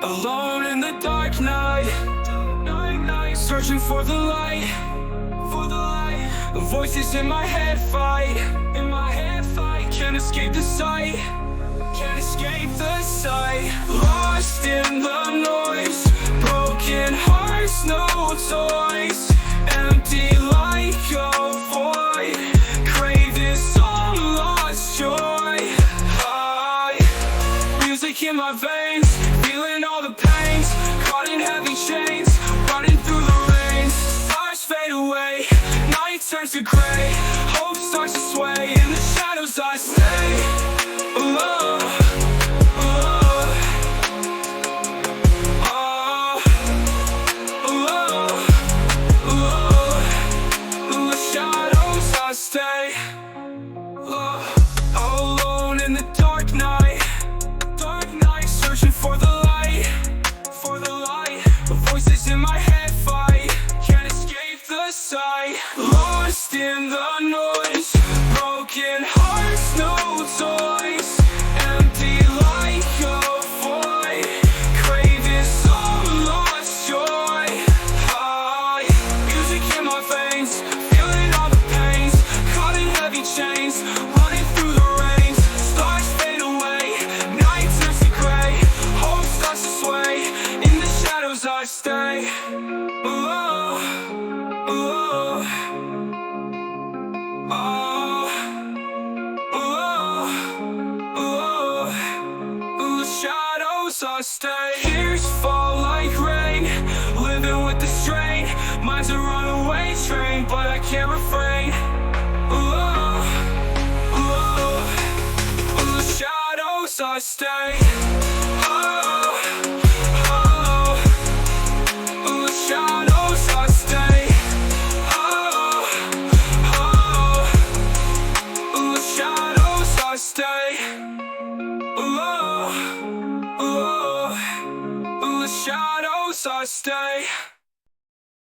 Alone in the dark night, searching for the light. Voices in my head fight, can't escape the sight, Lost in the noise, broken hearts, no toys, empty like a void, crave this long lost joy. Music in my veins, feeling all the pains, caught in heavy chains, running through the rains. Stars fade away, night turns to gray, hope starts to sway, in the shadows I stay. Stay alone in the dark night, searching for the light, Voices in my head fight, can't escape the sight. Lost in the noise, broken hearts, no toys, empty like a void, craving some lost joy. Music in my veins, feeling all the pains, caught in heavy chains, running through the rains. Stars fade away, night turns to gray, hope starts to sway, in the shadows I stay. I stay. Tears fall like rain, living with the strain. Mind's a runaway train, but I can't refrain. The shadows I stay. The shadows I stay. The shadows I stay. The shadows I stay.